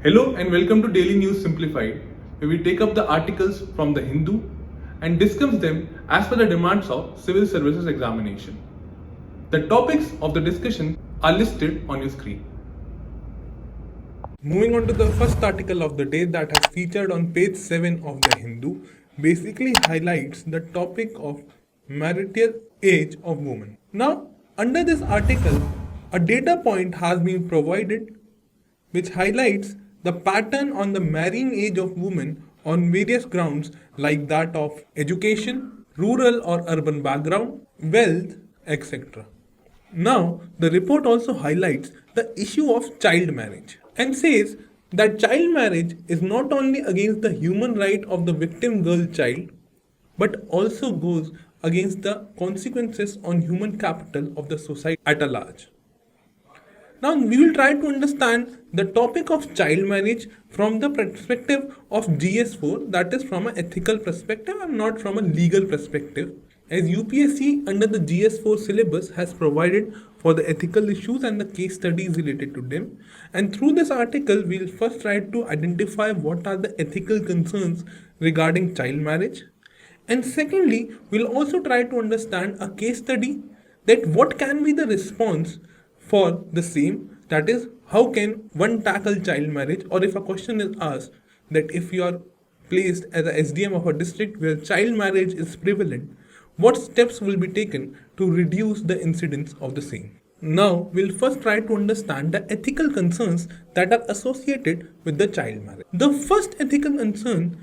Hello and welcome to Daily News Simplified, where we take up the articles from the Hindu and discuss them as per the demands of Civil Services Examination. The topics of the discussion are listed on your screen. Moving on to the first article of the day that has featured on page 7 of the Hindu, basically highlights the topic of marital age of women. Now, under this article, a data point has been provided which highlights the pattern on the marrying age of women on various grounds like that of education, rural or urban background, wealth, etc. Now, the report also highlights the issue of child marriage and says that child marriage is not only against the human right of the victim girl child but also goes against the consequences on human capital of the society at a large. Now, we will try to understand the topic of child marriage from the perspective of GS4, that is from an ethical perspective and not from a legal perspective, as UPSC under the GS4 syllabus has provided for the ethical issues and the case studies related to them. And through this article, we will first try to identify what are the ethical concerns regarding child marriage. And secondly, we'll also try to understand a case study that what can be the response for the same, that is, how can one tackle child marriage, or if a question is asked that if you are placed as a SDM of a district where child marriage is prevalent, what steps will be taken to reduce the incidence of the same. Now, we'll first try to understand the ethical concerns that are associated with the child marriage. The first ethical concern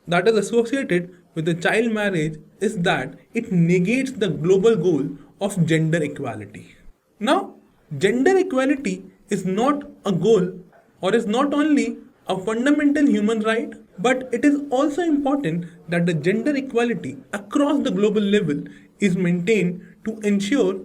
that is associated with the child marriage is that it negates the global goal of gender equality. Now, gender equality is not a goal or is not only a fundamental human right, but it is also important that the gender equality across the global level is maintained to ensure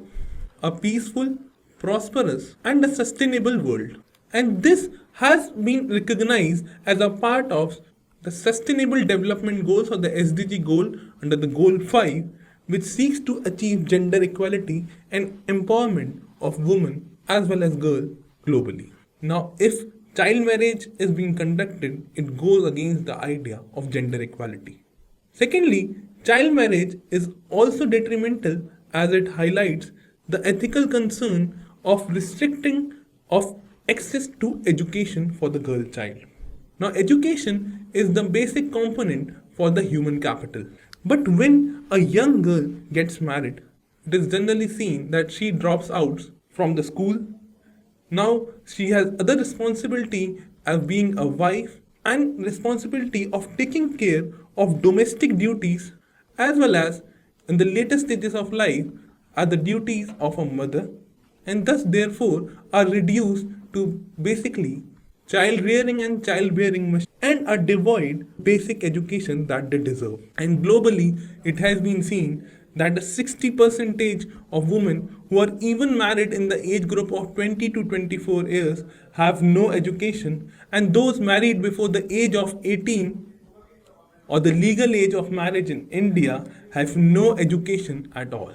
a peaceful, prosperous, and a sustainable world. And this has been recognized as a part of the Sustainable Development Goals, or the SDG goal under the Goal 5, which seeks to achieve gender equality and empowerment of women as well as girls globally. Now, if child marriage is being conducted, it goes against the idea of gender equality. Secondly, child marriage is also detrimental as it highlights the ethical concern of restricting of access to education for the girl child. Now, education is the basic component for the human capital. But when a young girl gets married, it is generally seen that she drops out from the school. Now she has other responsibility as being a wife and responsibility of taking care of domestic duties, as well as in the later stages of life are the duties of a mother, and thus therefore are reduced to basically child rearing and childbearing and are devoid basic education that they deserve. And globally, it has been seen that the 60% of women who are even married in the age group of 20 to 24 years have no education, and those married before the age of 18 or the legal age of marriage in India have no education at all.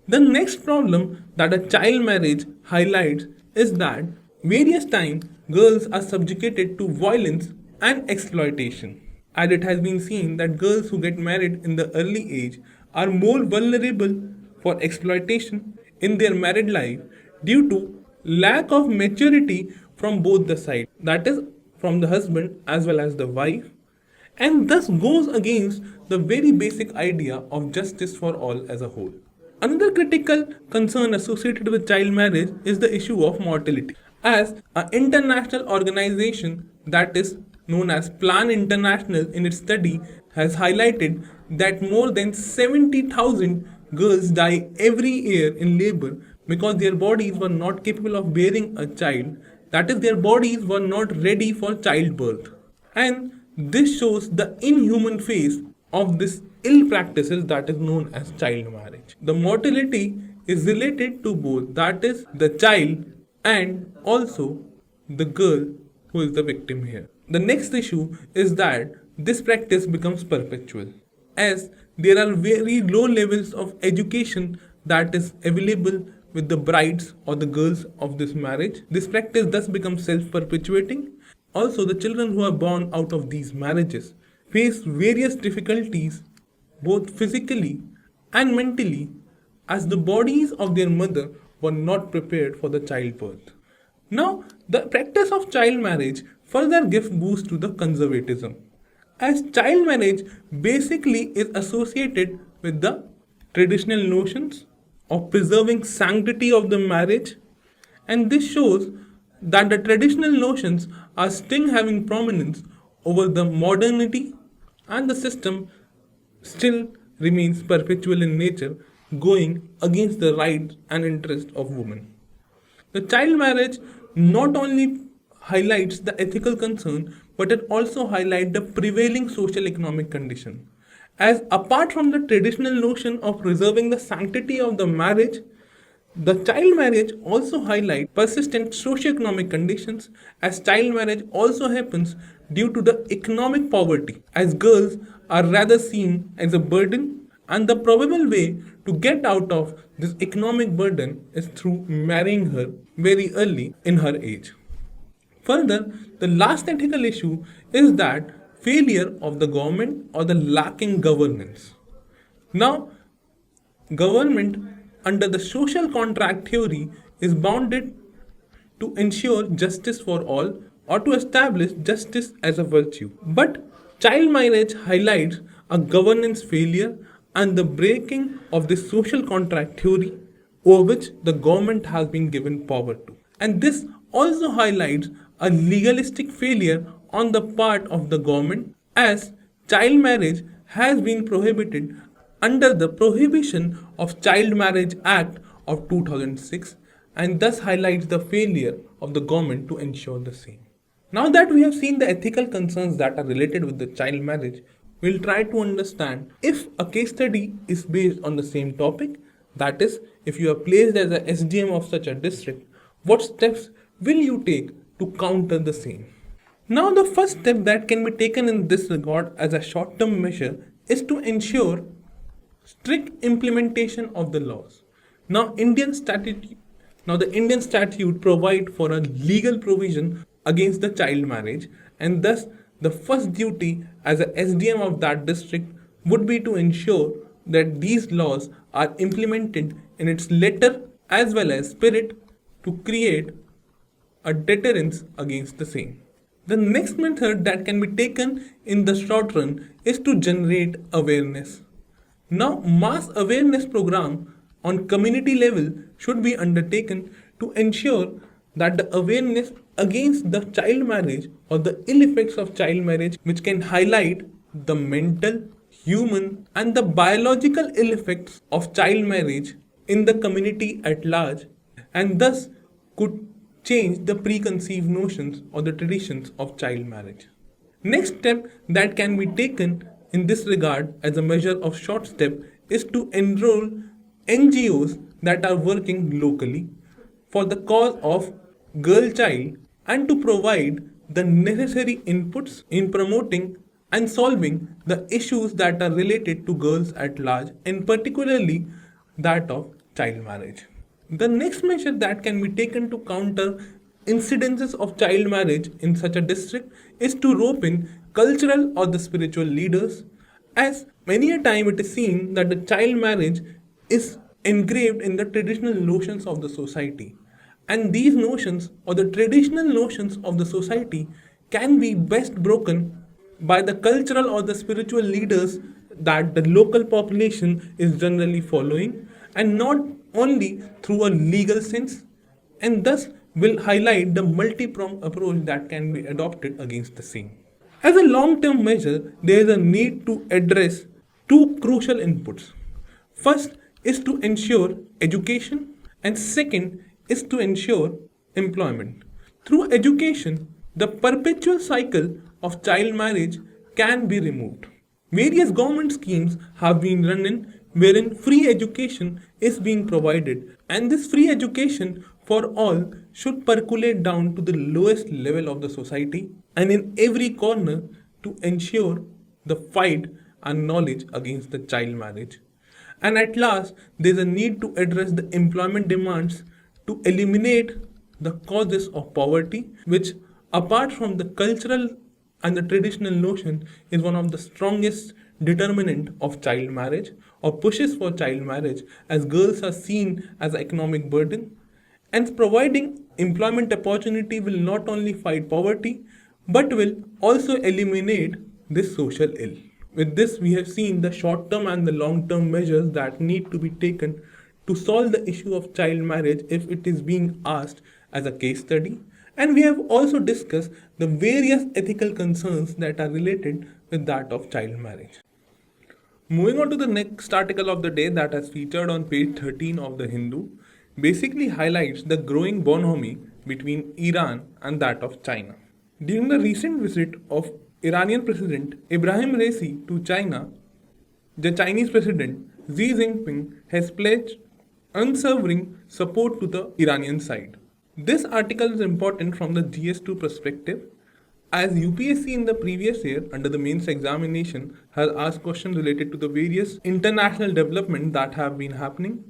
The next problem that a child marriage highlights is that various times girls are subjugated to violence and exploitation. And it has been seen that girls who get married in the early age are more vulnerable for exploitation in their married life due to lack of maturity from both the sides, that is, from the husband as well as the wife, and thus goes against the very basic idea of justice for all as a whole. Another critical concern associated with child marriage is the issue of mortality, as an international organization that is known as Plan International in its study has highlighted that more than 70,000 girls die every year in labor because their bodies were not capable of bearing a child, that is, their bodies were not ready for childbirth. And this shows the inhuman face of this ill practices that is known as child marriage. The mortality is related to both, that is, the child and also the girl who is the victim here. The next issue is that this practice becomes perpetual, as there are very low levels of education that is available with the brides or the girls of this marriage. This practice thus becomes self-perpetuating. Also, the children who are born out of these marriages face various difficulties both physically and mentally as the bodies of their mother were not prepared for the childbirth. Now, the practice of child marriage further gives boost to the conservatism, as child marriage basically is associated with the traditional notions of preserving sanctity of the marriage, and this shows that the traditional notions are still having prominence over the modernity, and the system still remains perpetual in nature, going against the rights and interests of women. The child marriage not only highlights the ethical concern, but it also highlights the prevailing social economic condition. As apart from the traditional notion of preserving the sanctity of the marriage, the child marriage also highlights persistent socio-economic conditions, as child marriage also happens due to the economic poverty, as girls are rather seen as a burden, and the probable way to get out of this economic burden is through marrying her very early in her age. Further, the last ethical issue is that failure of the government or the lacking governance. Now, government under the social contract theory is bounded to ensure justice for all or to establish justice as a virtue. But child marriage highlights a governance failure and the breaking of the social contract theory over which the government has been given power to. And this also highlights a legalistic failure on the part of the government, as child marriage has been prohibited under the Prohibition of Child Marriage Act of 2006, and thus highlights the failure of the government to ensure the same. Now that we have seen the ethical concerns that are related with the child marriage, we'll try to understand if a case study is based on the same topic, that is, if you are placed as a SDM of such a district, what steps will you take to counter the same? Now, the first step that can be taken in this regard as a short-term measure is to ensure strict implementation of the laws. Now, the Indian statute provide for a legal provision against the child marriage, and thus the first duty as a SDM of that district would be to ensure that these laws are implemented in its letter as well as spirit to create a deterrence against the same. The next method that can be taken in the short run is to generate awareness. Now, mass awareness program on community level should be undertaken to ensure that the awareness against the child marriage or the ill effects of child marriage, which can highlight the mental, human, and the biological ill effects of child marriage in the community at large, and thus could change the preconceived notions or the traditions of child marriage. Next step that can be taken in this regard as a measure of short step is to enroll NGOs that are working locally for the cause of girl child and to provide the necessary inputs in promoting and solving the issues that are related to girls at large, and particularly that of child marriage. The next measure that can be taken to counter incidences of child marriage in such a district is to rope in cultural or the spiritual leaders, as many a time it is seen that the child marriage is engraved in the traditional notions of the society, and these notions or the traditional notions of the society can be best broken by the cultural or the spiritual leaders that the local population is generally following, and not only through a legal sense, and thus will highlight the multi-pronged approach that can be adopted against the same. As a long-term measure, there is a need to address two crucial inputs. First is to ensure education, and second is to ensure employment. Through education, the perpetual cycle of child marriage can be removed. Various government schemes have been running wherein free education is being provided, and this free education for all should percolate down to the lowest level of the society and in every corner to ensure the fight and knowledge against the child marriage. And at last, there is a need to address the employment demands to eliminate the causes of poverty, which apart from the cultural and the traditional notion, is one of the strongest determinant of child marriage or pushes for child marriage, as girls are seen as an economic burden, and providing employment opportunity will not only fight poverty but will also eliminate this social ill. With this, we have seen the short term and the long term measures that need to be taken to solve the issue of child marriage if it is being asked as a case study. And we have also discussed the various ethical concerns that are related with that of child marriage. Moving on to the next article of the day that has featured on page 13 of the Hindu, basically highlights the growing bonhomie between Iran and that of China. During the recent visit of Iranian President Ibrahim Raisi to China, the Chinese President Xi Jinping has pledged unswerving support to the Iranian side. This article is important from the GS2 perspective, as UPSC in the previous year under the mains examination has asked questions related to the various international developments that have been happening,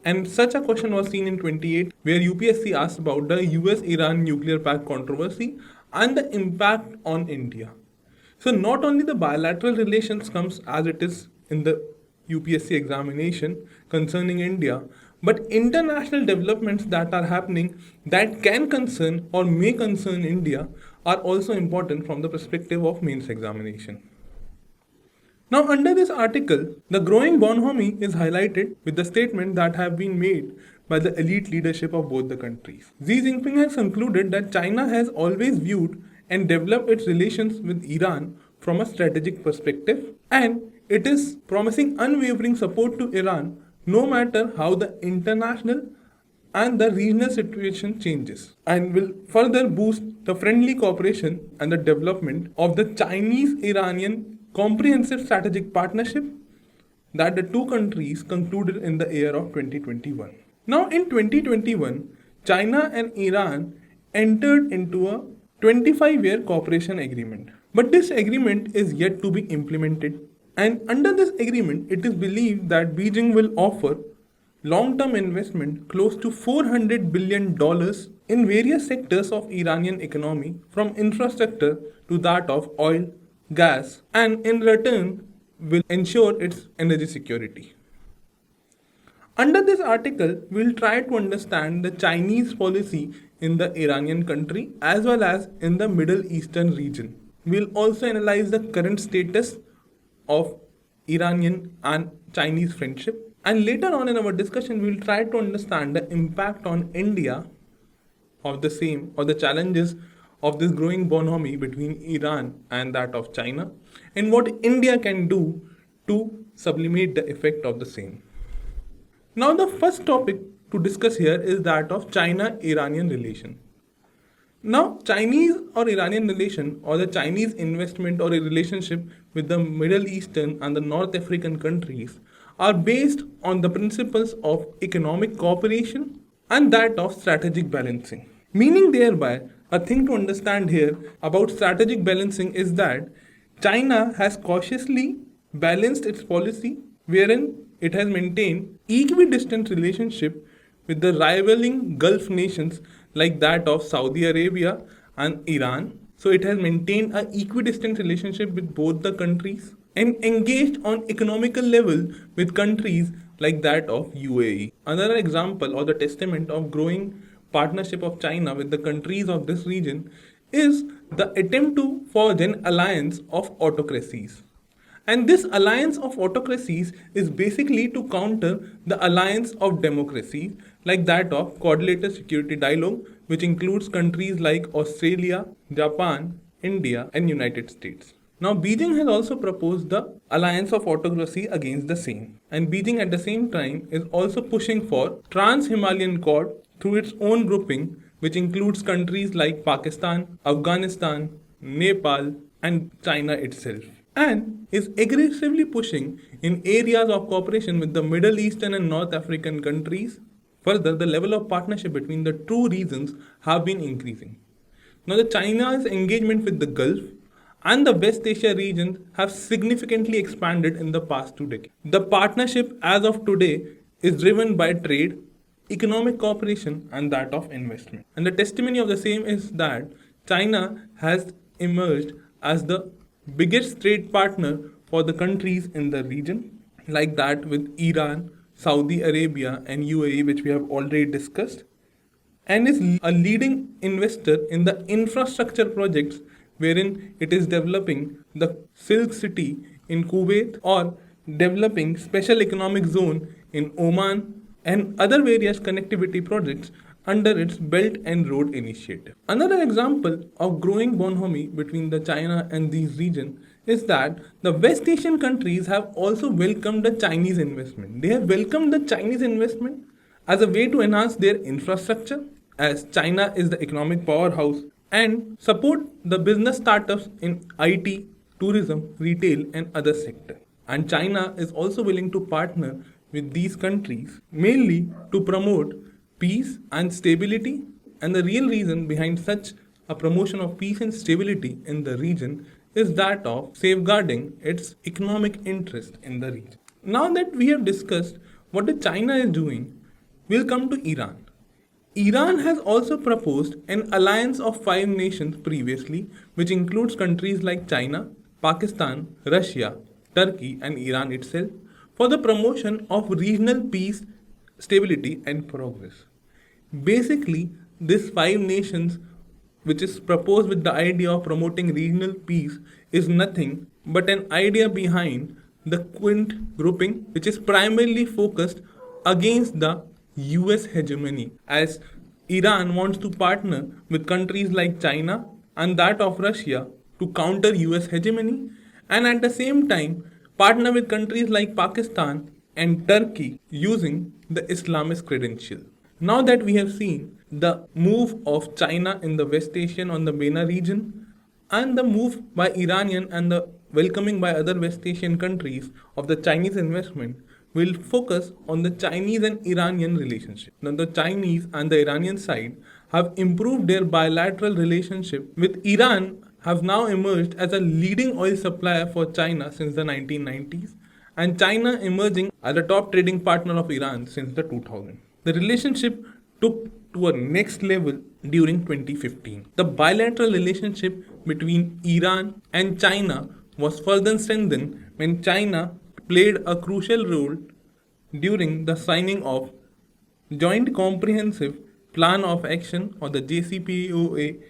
and such a question was seen in 28 where UPSC asked about the US-Iran nuclear pact controversy and the impact on India. So not only the bilateral relations comes as it is in the UPSC examination concerning India, but international developments that are happening that can concern or may concern India are also important from the perspective of mains examination. Now, under this article, the growing bonhomie is highlighted with the statement that have been made by the elite leadership of both the countries. Xi Jinping has concluded that China has always viewed and developed its relations with Iran from a strategic perspective, and it is promising unwavering support to Iran no matter how the international and the regional situation changes, and will further boost the friendly cooperation and the development of the Chinese-Iranian comprehensive strategic partnership that the two countries concluded in the year of 2021. Now in 2021, China and Iran entered into a 25-year cooperation agreement. But this agreement is yet to be implemented, and under this agreement, it is believed that Beijing will offer long-term investment close to $400 billion in various sectors of Iranian economy, from infrastructure to that of oil, gas, and in return will ensure its energy security. Under this article, we will try to understand the Chinese policy in the Iranian country as well as in the Middle Eastern region. We will also analyze the current status of Iranian and Chinese friendship, and later on in our discussion we will try to understand the impact on India of the same or the challenges of this growing bonhomie between Iran and that of China, and what India can do to sublimate the effect of the same. Now the first topic to discuss here is that of China-Iranian relation. Now, Chinese or Iranian relation or the Chinese investment or a relationship with the Middle Eastern and the North African countries are based on the principles of economic cooperation and that of strategic balancing. Meaning thereby, a thing to understand here about strategic balancing is that China has cautiously balanced its policy wherein it has maintained equidistant relationship with the rivaling Gulf nations like that of Saudi Arabia and Iran. So it has maintained an equidistant relationship with both the countries and engaged on economical level with countries like that of UAE. Another example or the testament of growing partnership of China with the countries of this region is the attempt to forge an alliance of autocracies. And this alliance of autocracies is basically to counter the alliance of democracies like that of Coordinated Security Dialogue, which includes countries like Australia, Japan, India, and United States. Now, Beijing has also proposed the alliance of autocracy against the same. And Beijing at the same time is also pushing for Trans-Himalayan Accord through its own grouping, which includes countries like Pakistan, Afghanistan, Nepal, and China itself, and is aggressively pushing in areas of cooperation with the Middle Eastern and North African countries. Further, the level of partnership between the two regions have been increasing. Now, the China's engagement with the Gulf and the West Asia region have significantly expanded in the past 2 decades. The partnership as of today is driven by trade, economic cooperation, and that of investment. And the testimony of the same is that China has emerged as the biggest trade partner for the countries in the region, like that with Iran, Saudi Arabia, and UAE, which we have already discussed, and is a leading investor in the infrastructure projects wherein it is developing the Silk City in Kuwait or developing special economic zone in Oman and other various connectivity projects under its Belt and Road Initiative. Another example of growing bonhomie between the China and these regions is that the West Asian countries have also welcomed the Chinese investment. They have welcomed the Chinese investment as a way to enhance their infrastructure, as China is the economic powerhouse, and support the business startups in IT, tourism, retail, and other sectors. And China is also willing to partner with these countries mainly to promote peace and stability. And the real reason behind such a promotion of peace and stability in the region is that of safeguarding its economic interest in the region. Now that we have discussed what the China is doing, we'll come to Iran. Iran has also proposed an alliance of 5 nations previously, which includes countries like China, Pakistan, Russia, Turkey, and Iran itself, for the promotion of regional peace, stability, and progress. Basically, this 5 nations, which is proposed with the idea of promoting regional peace, is nothing but an idea behind the Quint grouping, which is primarily focused against the US hegemony, as Iran wants to partner with countries like China and that of Russia to counter US hegemony, and at the same time partner with countries like Pakistan and Turkey using the Islamist credential. Now that we have seen the move of China in the West Asian on the MENA region and the move by Iranian and the welcoming by other West Asian countries of the Chinese investment, will focus on the Chinese and Iranian relationship. Now, the Chinese and the Iranian side have improved their bilateral relationship, with Iran have now emerged as a leading oil supplier for China since the 1990s, and China emerging as a top trading partner of Iran since the 2000s. The relationship took to a next level during 2015. The bilateral relationship between Iran and China was further strengthened when China played a crucial role during the signing of Joint Comprehensive Plan of Action or the JCPOA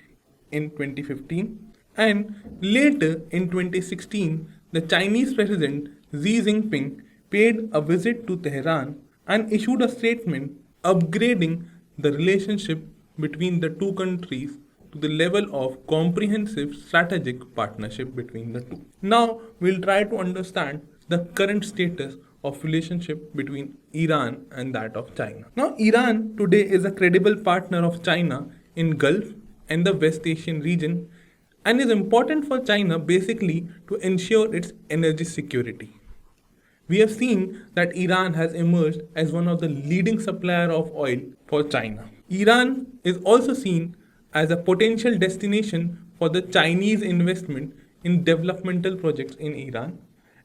in 2015, and later in 2016 the Chinese President Xi Jinping paid a visit to Tehran and issued a statement upgrading the relationship between the two countries to the level of comprehensive strategic partnership between the two. Now we'll try to understand the current status of relationship between Iran and that of China. Now, Iran today is a credible partner of China in Gulf and the West Asian region, and is important for China basically to ensure its energy security. We have seen that Iran has emerged as one of the leading supplier of oil for China. Iran is also seen as a potential destination for the Chinese investment in developmental projects in Iran,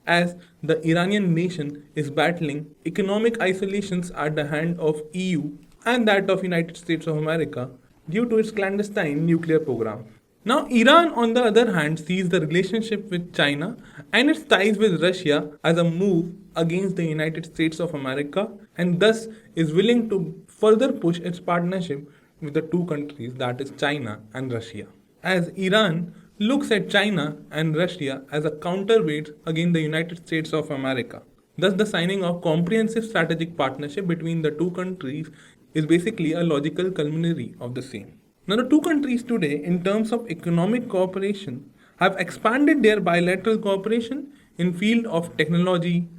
as the Iranian nation is battling economic isolations at the hand of EU and that of United States of America due to its clandestine nuclear program. Now, Iran, on the other hand, sees the relationship with China and its ties with Russia as a move against the United States of America, and thus is willing to further push its partnership with the two countries, that is China and Russia. As Iran looks at China and Russia as a counterweight against the United States of America. Thus, the signing of comprehensive strategic partnership between the two countries is basically a logical culminatory of the same. Now, the two countries today, in terms of economic cooperation, have expanded their bilateral cooperation in field of technology,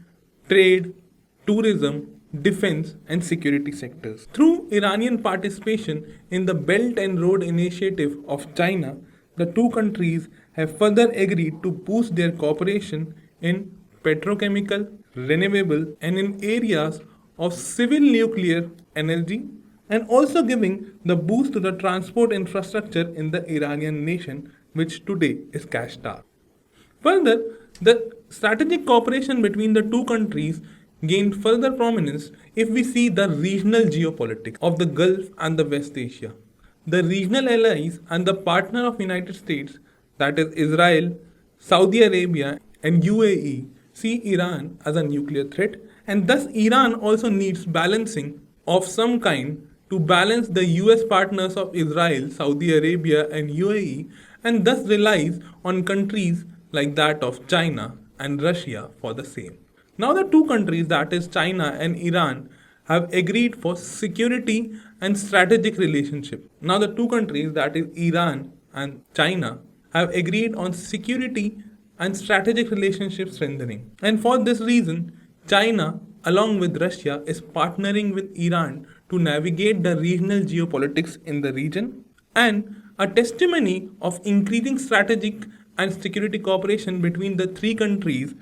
trade, tourism, defense, and security sectors. Through Iranian participation in the Belt and Road Initiative of China, the two countries have further agreed to boost their cooperation in petrochemical, renewable, and in areas of civil nuclear energy, and also giving the boost to the transport infrastructure in the Iranian nation, which today is cash-starved. Further, the strategic cooperation between the two countries gained further prominence if we see the regional geopolitics of the Gulf and the West Asia. the regional allies and the partner of United States, that is Israel, Saudi Arabia and UAE, see Iran as a nuclear threat, and thus Iran also needs balancing of some kind to balance the US partners of Israel, Saudi Arabia and UAE, and thus relies on countries like that of China and Russia for the same. Now the two countries, that is China and Iran, have agreed for security and strategic relationship. Now the two countries, that is Iran and China, have agreed on security and strategic relationship strengthening. And for this reason, China along with Russia is partnering with Iran to navigate the regional geopolitics in the region, and a testimony of increasing strategic and security cooperation between the three countries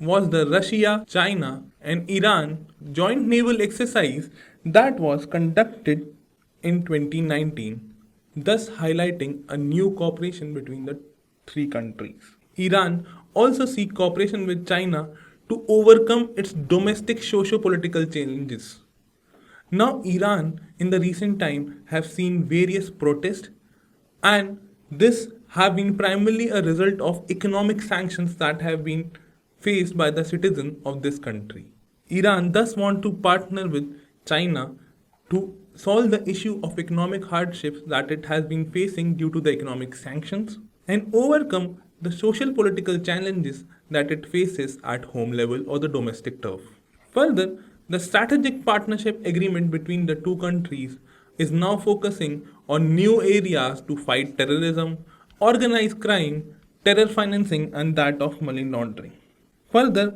was the Russia, China, and Iran joint naval exercise that was conducted in 2019, thus highlighting a new cooperation between the three countries. Iran also seeks cooperation with China to overcome its domestic socio-political challenges. Now, Iran in the recent time have seen various protests, and this have been primarily a result of economic sanctions that have been faced by the citizens of this country. Iran thus want to partner with China to solve the issue of economic hardships that it has been facing due to the economic sanctions and overcome the social political challenges that it faces at home level or the domestic turf. Further, the strategic partnership agreement between the two countries is now focusing on new areas to fight terrorism, organized crime, terror financing, and that of money laundering. Further,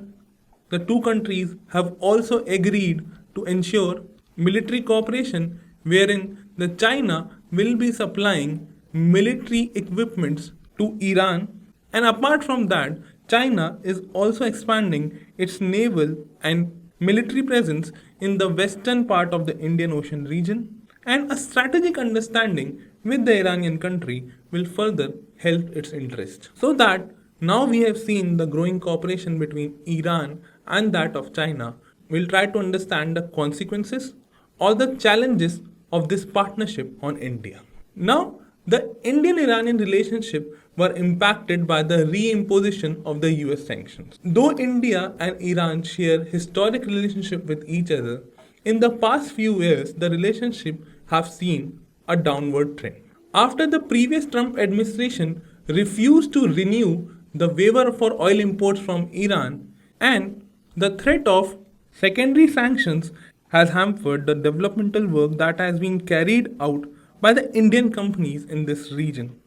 the two countries have also agreed to ensure military cooperation wherein the China will be supplying military equipments to Iran, and apart from that, China is also expanding its naval and military presence in the western part of the Indian Ocean region, and a strategic understanding with the Iranian country will further help its interest. So that now we have seen the growing cooperation between Iran and that of China, we'll try to understand the consequences or the challenges of this partnership on India. Now, the Indian-Iranian relationship were impacted by the reimposition of the US sanctions. Though India and Iran share historic relationship with each other, in the past few years the relationship have seen a downward trend. After the previous Trump administration refused to renew the waiver for oil imports from Iran, and the threat of secondary sanctions has hampered the developmental work that has been carried out by the Indian companies in this region.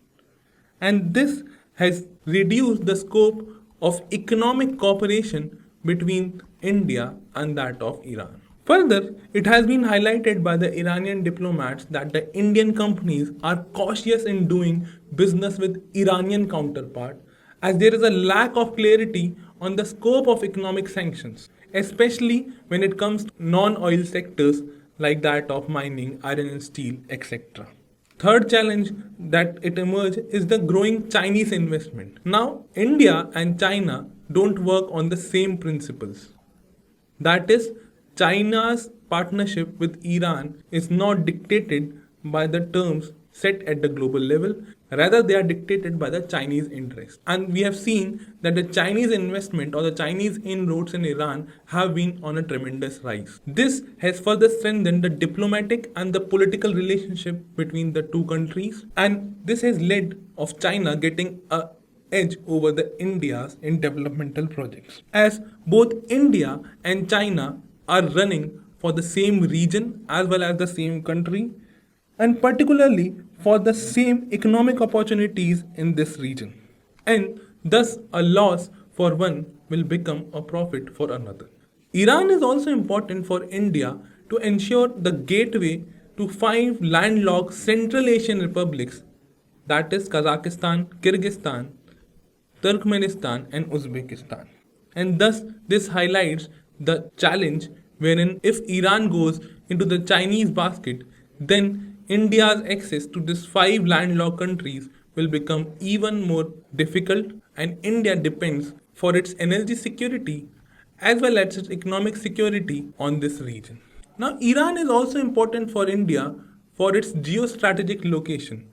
And this has reduced the scope of economic cooperation between India and that of Iran. Further, it has been highlighted by the Iranian diplomats that the Indian companies are cautious in doing business with Iranian counterpart, as there is a lack of clarity on the scope of economic sanctions, especially when it comes to non-oil sectors like that of mining, iron and steel, etc. Third challenge that it emerged is the growing Chinese investment. Now, India and China don't work on the same principles. That is, China's partnership with Iran is not dictated by the terms set at the global level, rather they are dictated by the Chinese interest. And we have seen that the Chinese investment or the Chinese inroads in Iran have been on a tremendous rise. This has further strengthened the diplomatic and the political relationship between the two countries, and this has led of China getting a edge over the India's in developmental projects, as both India and China are running for the same region as well as the same country, and particularly for the same economic opportunities in this region. And thus a loss for one will become a profit for another. Iran is also important for India to ensure the gateway to 5 landlocked Central Asian republics, that is Kazakhstan, Kyrgyzstan, Turkmenistan and Uzbekistan. And thus this highlights the challenge wherein if Iran goes into the Chinese basket, then India's access to these 5 landlocked countries will become even more difficult, and India depends for its energy security as well as its economic security on this region. Now, Iran is also important for India for its geostrategic location.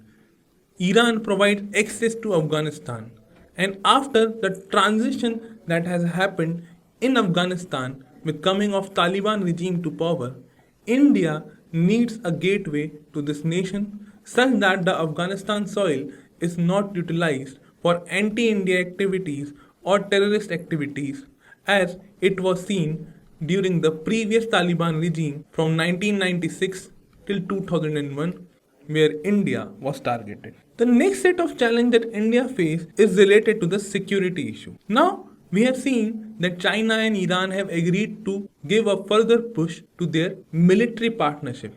Iran provides access to Afghanistan. And after the transition that has happened in Afghanistan with coming of Taliban regime to power, India needs a gateway to this nation such that the Afghanistan soil is not utilized for anti-India activities or terrorist activities as it was seen during the previous Taliban regime from 1996 till 2001 where India was targeted. The next set of challenge that India faced is related to the security issue. Now, we have seen that China and Iran have agreed to give a further push to their military partnership.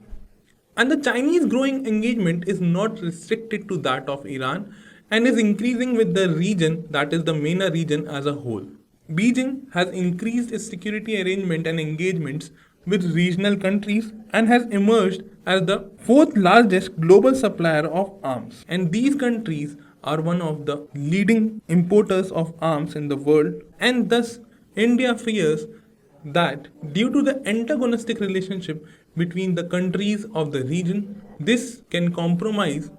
And the Chinese growing engagement is not restricted to that of Iran and is increasing with the region, that is the MENA region as a whole. Beijing has increased its security arrangement and engagements with regional countries and has emerged as the fourth largest global supplier of arms. And these countries are one of the leading importers of arms in the world, and thus India fears that due to the antagonistic relationship between the countries of the region, this can compromise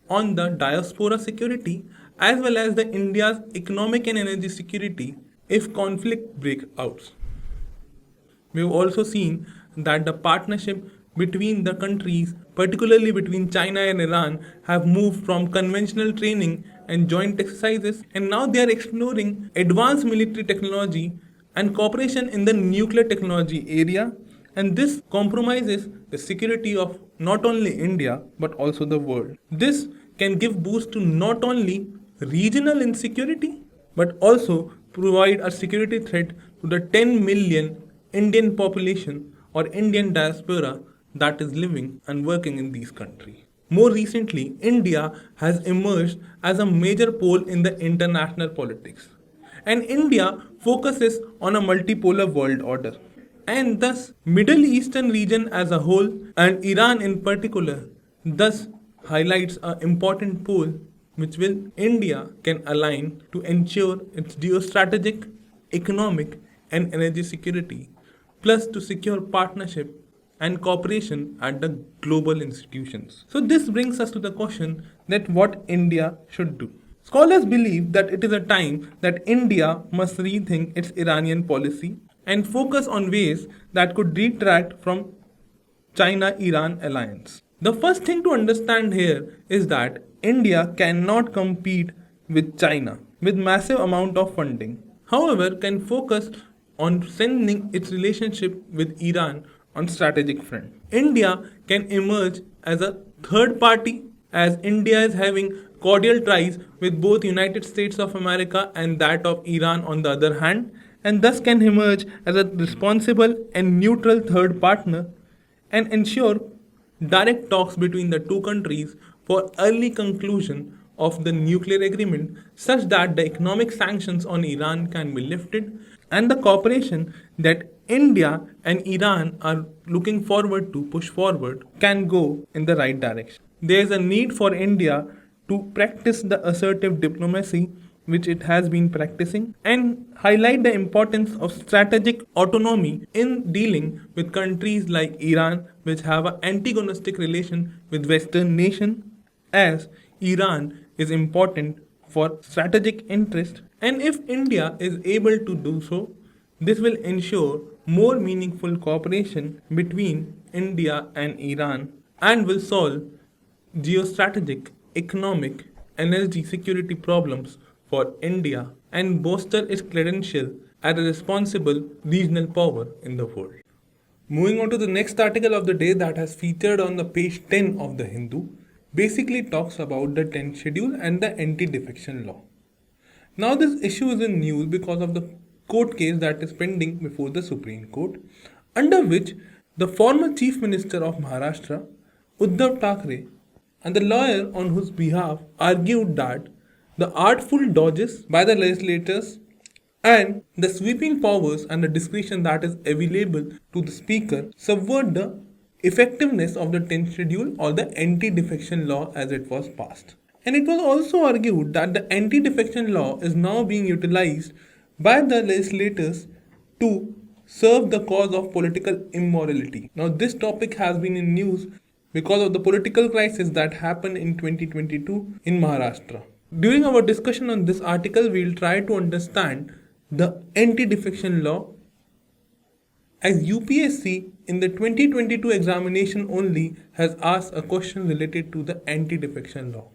on the diaspora security as well as the India's economic and energy security if conflict breaks out. We've also seen that the partnership between the countries, particularly between China and Iran, have moved from conventional training and joint exercises, and now they are exploring advanced military technology and cooperation in the nuclear technology area, and this compromises the security of not only India but also the world. This can give boost to not only regional insecurity but also provide a security threat to the 10 million Indian population or Indian diaspora that is living and working in these countries. More recently, India has emerged as a major pole in the international politics. And India focuses on a multipolar world order. And thus, Middle Eastern region as a whole and Iran in particular thus highlights an important pole which will India can align to ensure its geostrategic, economic and energy security, plus to secure partnership and cooperation at the global institutions. So this brings us to the question that what India should do. Scholars believe that it is a time that India must rethink its Iranian policy and focus on ways that could detract from China-Iran alliance. The first thing to understand here is that India cannot compete with China with massive amount of funding. However, can focus on strengthening its relationship with Iran on strategic front. India can emerge as a third party as India is having cordial ties with both United States of America and that of Iran on the other hand, and thus can emerge as a responsible and neutral third partner and ensure direct talks between the two countries for early conclusion of the nuclear agreement such that the economic sanctions on Iran can be lifted and the cooperation that India and Iran are looking forward to push forward can go in the right direction. There is a need for India to practice the assertive diplomacy which it has been practicing and highlight the importance of strategic autonomy in dealing with countries like Iran which have an antagonistic relation with Western nations as Iran is important for strategic interest, and if India is able to do so, this will ensure more meaningful cooperation between India and Iran and will solve geostrategic, economic, energy security problems for India and bolster its credential as a responsible regional power in the world. Moving on to the next article of the day that has featured on the page 10 of the Hindu, basically talks about the 10th schedule and the anti-defection law. Now this issue is in news because of the court case that is pending before the Supreme Court, under which the former Chief Minister of Maharashtra, Uddhav Thackeray, and the lawyer on whose behalf argued that the artful dodges by the legislators and the sweeping powers and the discretion that is available to the Speaker subvert the effectiveness of the 10th schedule or the anti-defection law as it was passed. And it was also argued that the anti-defection law is now being utilized by the legislators to serve the cause of political immorality. Now this topic has been in news because of the political crisis that happened in 2022 in Maharashtra. During our discussion on this article, we will try to understand the anti-defection law, as UPSC in the 2022 examination only has asked a question related to the anti-defection law.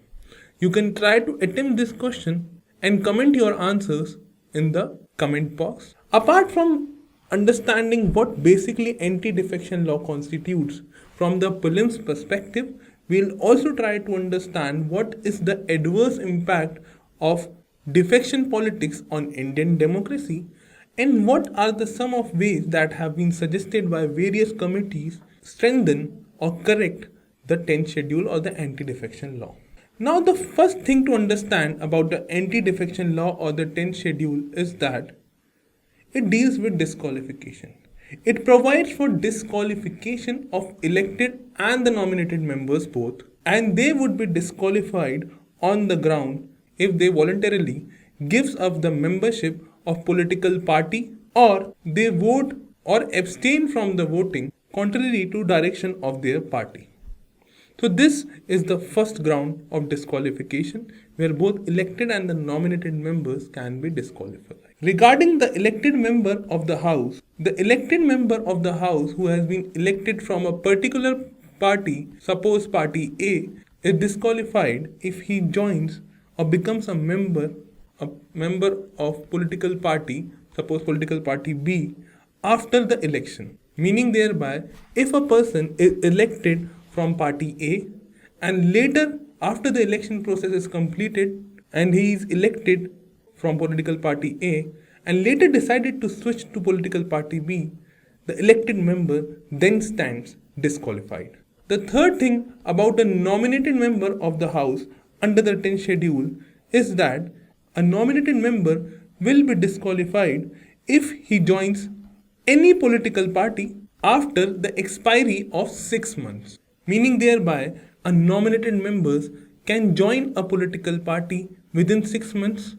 You can try to attempt this question and comment your answers in the comment box. Apart from understanding what basically anti-defection law constitutes from the prelims perspective, we'll also try to understand what is the adverse impact of defection politics on Indian democracy, and what are the some of ways that have been suggested by various committees strengthen or correct the 10th schedule or the anti-defection law. Now, the first thing to understand about the anti-defection law or the 10th schedule is that it deals with disqualification. It provides for disqualification of elected and the nominated members both, and they would be disqualified on the ground if they voluntarily gives up the membership of political party, or they vote or abstain from the voting contrary to direction of their party. So this is the first ground of disqualification, where both elected and the nominated members can be disqualified. Regarding the elected member of the House, the elected member of the House who has been elected from a particular party, suppose party A, is disqualified if he joins or becomes a member of political party, suppose political party B, after the election. Meaning thereby, if a person is elected from party A and later after the election process is completed and he is elected from political party A and later decided to switch to political party B, the elected member then stands disqualified. The third thing about a nominated member of the House under the 10th schedule is that a nominated member will be disqualified if he joins any political party after the expiry of 6 months. Meaning thereby, a nominated member can join a political party within 6 months.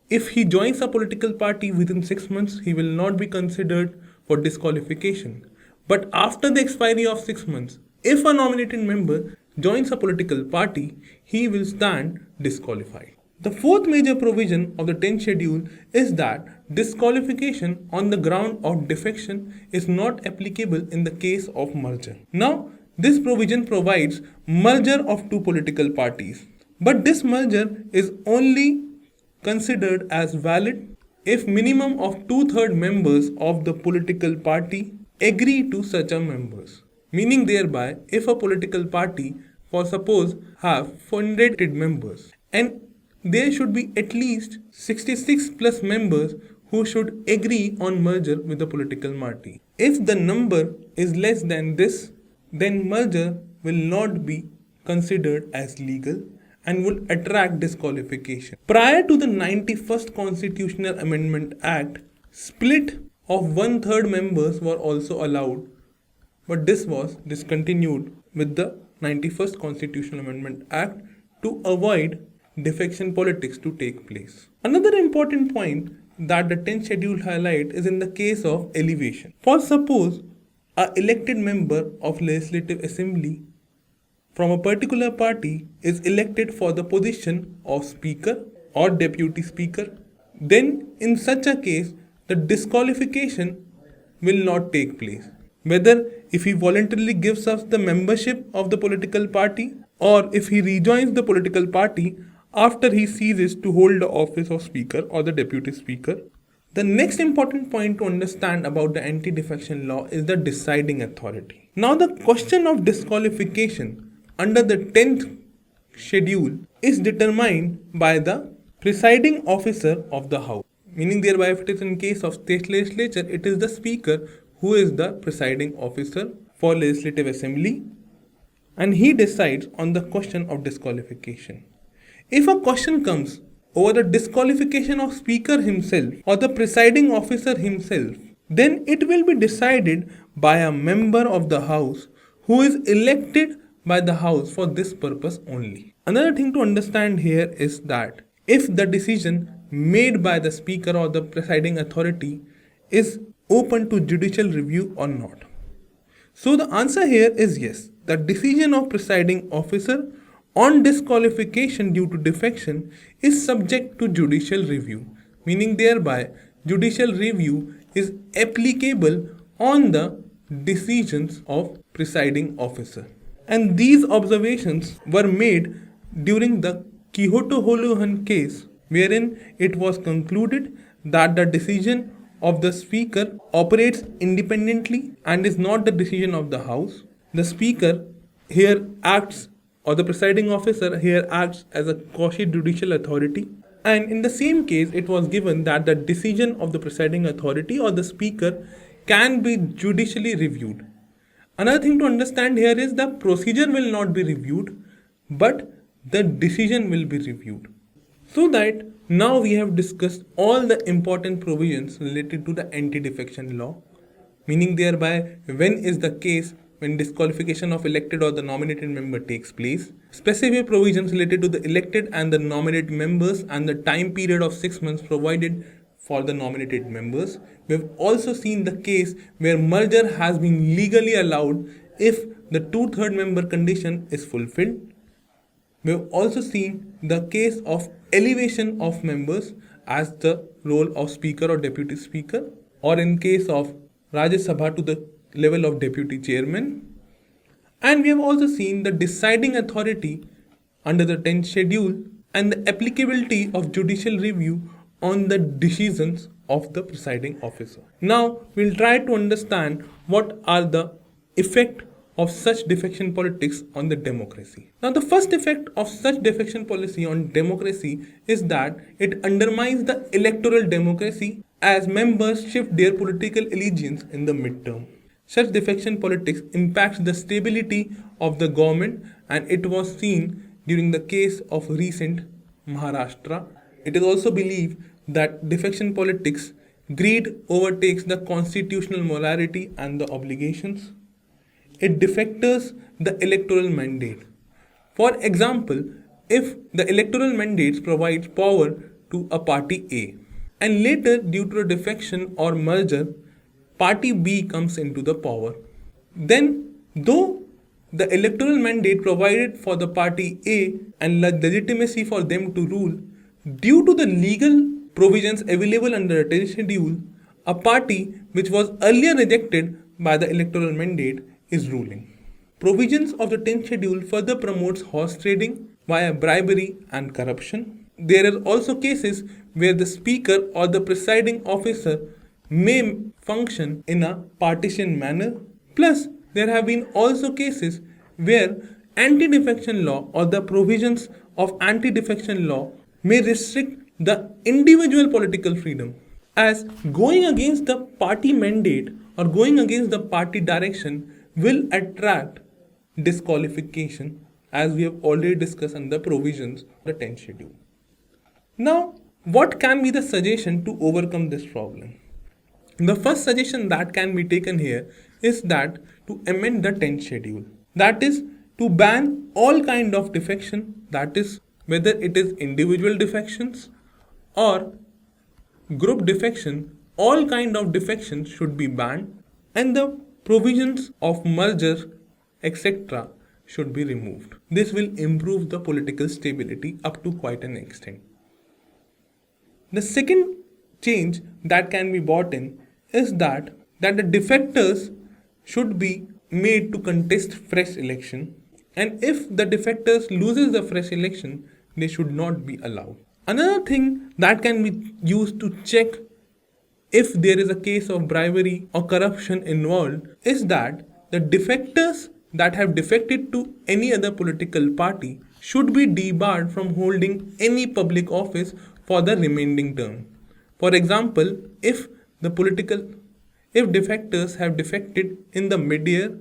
If he joins a political party within 6 months, he will not be considered for disqualification. But after the expiry of 6 months, if a nominated member joins a political party, he will stand disqualified. The fourth major provision of the 10th schedule is that disqualification on the ground of defection is not applicable in the case of merger. Now, this provision provides merger of two political parties, but this merger is only considered as valid if minimum of 2/3 members of the political party agree to such a members. Meaning thereby, if a political party, for suppose, have 400 members and there should be at least 66 plus members who should agree on merger with the political party. If the number is less than this, then merger will not be considered as legal and will attract disqualification. Prior to the 91st Constitutional Amendment Act, split of 1/3 members were also allowed, but this was discontinued with the 91st Constitutional Amendment Act to avoid defection politics to take place. Another important point that the 10th schedule highlights is in the case of elevation. For suppose an elected member of Legislative Assembly from a particular party is elected for the position of Speaker or Deputy Speaker, then in such a case the disqualification will not take place. Whether if he voluntarily gives up the membership of the political party or if he rejoins the political party after he ceases to hold the office of Speaker or the Deputy Speaker. The next important point to understand about the anti-defection law is the deciding authority. Now, the question of disqualification under the 10th schedule is determined by the presiding officer of the House. Meaning thereby, if it is in case of state legislature, it is the Speaker who is the presiding officer for Legislative Assembly, and he decides on the question of disqualification. If a question comes over the disqualification of Speaker himself or the presiding officer himself, then it will be decided by a member of the House who is elected by the House for this purpose only. Another thing to understand here is that if the decision made by the Speaker or the presiding authority is open to judicial review or not. So the answer here is yes. the decision of presiding officer on disqualification due to defection is subject to judicial review, meaning thereby judicial review is applicable on the decisions of presiding officer. And these observations were made during the Quixote-Holohan case, wherein it was concluded that the decision of the speaker operates independently and is not the decision of the house. The speaker here acts, or the presiding officer here acts as a quasi-judicial authority. And in the same case, it was given that the decision of the presiding authority or the speaker can be judicially reviewed. Another thing to understand here is the procedure will not be reviewed, but the decision will be reviewed. So that now we have discussed all the important provisions related to the anti-defection law, meaning thereby when is the case when disqualification of elected or the nominated member takes place, specific provisions related to the elected and the nominated members and the time period of 6 months provided for the nominated members. We have also seen the case where merger has been legally allowed if the 2/3 member condition is fulfilled. We have also seen the case of elevation of members as the role of speaker or deputy speaker, or in case of Rajya Sabha to the level of deputy chairman. And we have also seen the deciding authority under the 10th schedule and the applicability of judicial review on the decisions of the presiding officer. Now we'll try to understand what are the effect of such defection politics on the democracy. Now the first effect of such defection policy on democracy is that it undermines the electoral democracy as members shift their political allegiance in the midterm. Such defection politics impacts the stability of the government, and it was seen during the case of recent Maharashtra. It is also believed that defection politics greed overtakes the constitutional morality and the obligations. It defectors the electoral mandate. For example, if the electoral mandate provides power to a party A, and later due to a defection or merger, party B comes into the power, then though the electoral mandate provided for the party A and legitimacy for them to rule, due to the legal provisions available under the 10th schedule, a party which was earlier rejected by the electoral mandate is ruling. Provisions of the 10th schedule further promotes horse trading via bribery and corruption. There are also cases where the speaker or the presiding officer may function in a partisan manner. Plus, there have been also cases where anti-defection law or the provisions of anti-defection law may restrict the individual political freedom, as going against the party mandate or going against the party direction will attract disqualification, as we have already discussed in the provisions of the 10th schedule. Now, what can be the suggestion to overcome this problem? The first suggestion that can be taken here is that to amend the 10th schedule. That is to ban all kind of defection, that is whether it is individual defections or group defection, all kind of defections should be banned, and the provisions of merger, etc. should be removed. This will improve the political stability up to quite an extent. The second change that can be brought in is that the defectors should be made to contest fresh election, and if the defectors loses the fresh election, they should not be allowed. Another thing that can be used to check if there is a case of bribery or corruption involved is that the defectors that have defected to any other political party should be debarred from holding any public office for the remaining term. For example, if defectors have defected in the mid-year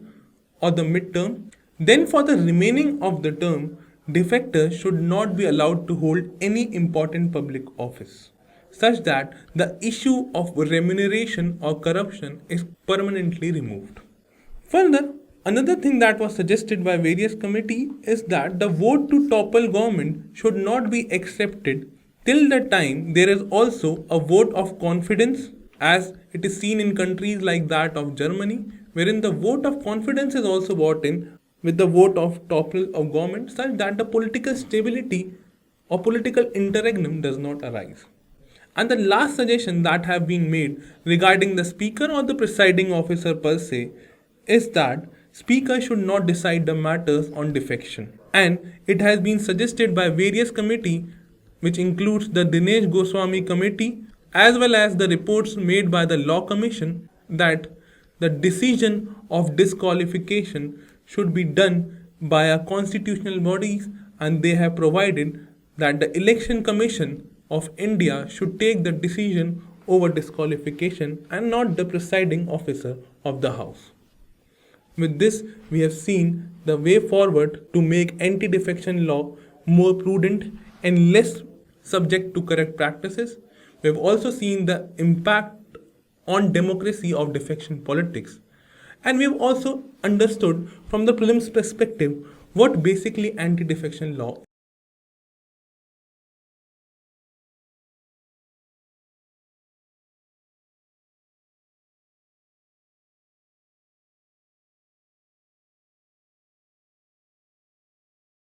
or the mid-term, then for the remaining of the term, defectors should not be allowed to hold any important public office, such that the issue of remuneration or corruption is permanently removed. Further, another thing that was suggested by various committees is that the vote to topple government should not be accepted till the time there is also a vote of confidence, as it is seen in countries like that of Germany, wherein the vote of confidence is also brought in with the vote of topple of government such that the political stability or political interregnum does not arise. And the last suggestion that have been made regarding the speaker or the presiding officer per se is that speaker should not decide the matters on defection. And it has been suggested by various committee which includes the Dinesh Goswami committee as well as the reports made by the Law Commission that the decision of disqualification should be done by our constitutional bodies, and they have provided that the Election Commission of India should take the decision over disqualification and not the presiding officer of the House. With this, we have seen the way forward to make anti-defection law more prudent and less subject to corrupt practices. We have also seen the impact on democracy of defection politics. And we have also understood from the prelims perspective what basically anti-defection law